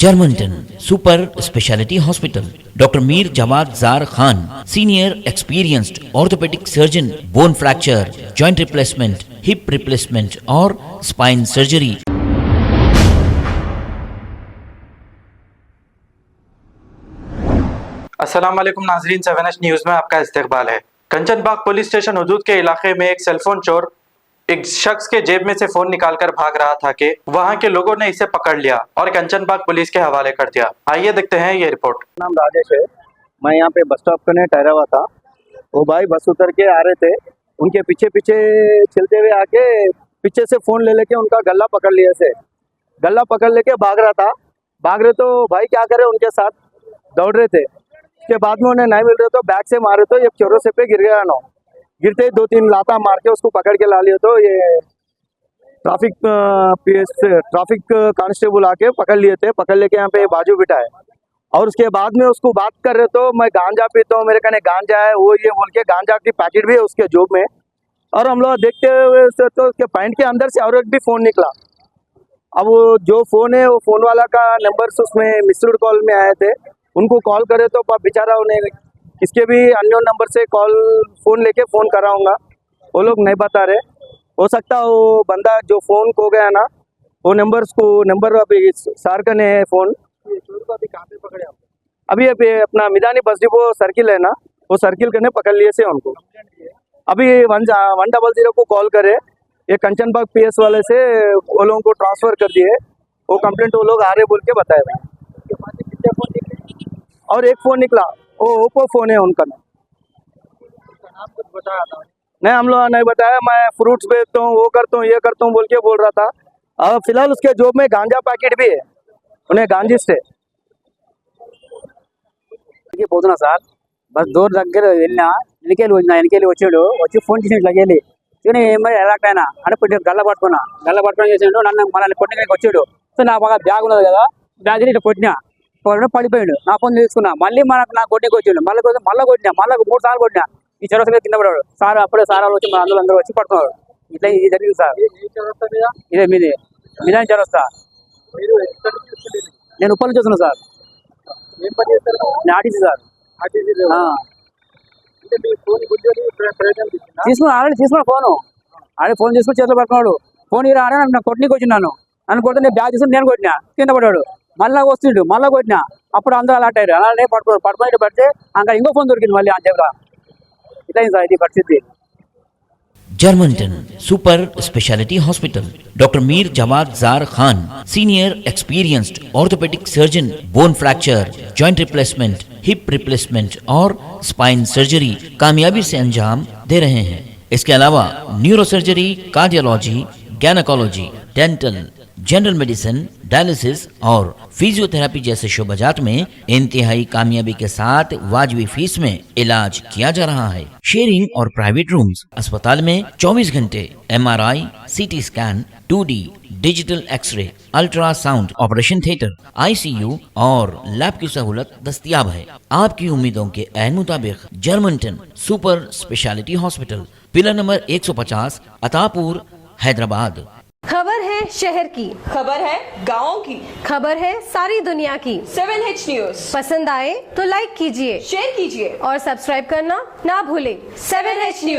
Germanton super speciality hospital, doctor Mir Jawad Zar Khan, senior experienced orthopaedic surgeon, bone fracture, joint replacement, hip replacement और spine surgery. अस्सलाम वालेकुम नाजरीन, 7H news में आपका इस्तकबाल है। कंचनबाग पुलिस स्टेशन हदूद के इलाके में एक सेलफोन चोर एक शख्स के जेब में से फोन निकालकर भाग रहा था कि वहां के लोगों ने इसे पकड़ लिया और कंचनबाग पुलिस के हवाले कर दिया। आइए देखते हैं ये रिपोर्ट। नाम राजेश है। मैं यहाँ पे बस स्टॉप करने ठहरा हुआ था। वो भाई बस उतर के आ रहे थे, उनके पीछे पीछे चलते हुए आके पीछे से फोन ले लेके उनका गला पकड़ लिया से गला पकड़ लेके भाग रहा था। भाग रहे तो भाई क्या करे, उनके साथ दौड़ रहे थे। उसके बाद में उन्हें नहीं मिल रहे तो बैग से मारे तो एक चौराहे पे गिर गया ना। गिरते ही 2-3 लाता मार के उसको पकड़ के ला लिया तो ये ट्रैफिक कांस्टेबल आके पकड़ लिए थे। पकड़ लेके यहाँ पे बाजू बिठाए और उसके बाद में उसको बात कर रहे तो मैं गांजा पीता हूँ, मेरे कहने गांजा है वो ये बोल के गांजा की पैकेट भी है उसके जेब में। और हम लोग देखते हुए तो उसके पैंट के अंदर से और एक भी फ़ोन निकला। अब वो जो फ़ोन है वो फ़ोन वाला का नंबर उसमें मिस्ड कॉल में आए थे, उनको कॉल करे तो बेचारा उन्हें किसके भी अननोन नंबर से फ़ोन लेके फ़ोन कराऊंगा, वो लोग नहीं बता रहे। हो सकता वो बंदा जो फ़ोन खो गया ना, वो नंबर अभी सार का नहीं है फ़ोन। अभी कहाँ पे पकड़े आप? अभी अपना मिदानी बस डिपो सर्किल है ना, वो सर्किल करने पकड़ लिए से उनको। अभी 100 को कॉल करे, ये कंचनबाग PS वाले से वो लोगों को ट्रांसफ़र कर दिए। वो कंप्लेंट वो लोग आ रहे बोल के बताए। और एक फ़ोन निकला, वो ओप्पो फ़ोन है उनका नाम। कुछ बताया था? नहीं, हम लोग नहीं बताया। मैं फ्रूट्स बेचता हूँ, वो करता हूँ, ये करता हूँ बोल के बोल रहा था। अब फिलहाल उसके जेब में गांजा पैकेट भी है, उन्हें गांजिस्ट है। పోతున్నా సార్, బస్ డోర్ దగ్గర వెళ్ళినా వెనకెళ్ళి వచ్చాడు. వచ్చి ఫోన్ చేసి లగేలి కానీ మరి ఎలాక్ట్ అయినా అంటే గల్ల పట్టుకొని చేసాడు. మనల్ని కొట్టడానికి వచ్చాడు. సో నా బాగా బ్యాగ్ ఉన్నది కదా, బ్యాగ్ ఇట్లా కొట్టినా పడిపోయాడు. నా ఫోన్ తీసుకున్నా, మళ్ళీ నా కొట్టడానికి వచ్చాడు. మళ్ళీ కొట్టినా, మళ్ళీ 3 సార్లు కొట్టినా. ఈ చౌరస్తా కింద పడాడు సార్. అప్పుడే సార్ వాళ్ళు వచ్చి మన అందరూ వచ్చి పడుతున్నారు. ఇట్లా ఇది జరిగింది సార్. ఇదే మీది మిదాని చౌరస్తా. నేను ఉప్పల్ నుంచి వస్తున్నా సార్. RTC sir. తీసుకున్నా ఫోను. ఆడే ఫోన్ తీసుకుని చేతిలో పడుతున్నాడు. ఫోన్ ఇరా ఆడే నాకు కొట్టడానికి వచ్చినాను. నన్ను కొడితే నేను బ్యాగ్ తీసుకుని నేను కొట్టినా, కింద పడ్డాడు. మళ్ళీ వస్తుండు, మళ్ళీ కొట్టినా. అప్పుడు అందరూ అలర్ట్ అయ్యారు. అలానే పడుకొని పడితే అక్కడ ఇంకో ఫోన్ దొరికింది మళ్ళీ ఆ జేబులో. ఇట్లా సార్ ఇది పరిస్థితి. Germanten super speciality hospital, doctor Mir Jawad Zar Khan, senior experienced orthopaedic surgeon, bone fracture, joint replacement, hip replacement और स्पाइन सर्जरी कामयाबी से अंजाम दे रहे हैं। इसके अलावा neuro surgery, cardiology, gynaecology, dental, general medicine, dialysis और फिजियोथेरेपी जैसे शोबाजात में इंतहाई कामयाबी के साथ वाजबी फीस में इलाज किया जा रहा है। शेयरिंग और प्राइवेट रूम्स, अस्पताल में 24 घंटे MRI, CT scan, 2D digital x ray, ultrasound, operation theatre, ICU और लैब की सहूलत दस्तयाब है। आपकी उम्मीदों के ऐन मुताबिक Germanten super speciality hospital, pillar number 150, Attapur, Hyderabad. खबर है शहर की, खबर है गाँव की, खबर है सारी दुनिया की। 7H न्यूज़ पसंद आए तो लाइक कीजिए, शेयर कीजिए और सब्सक्राइब करना ना भूलें। 7H news.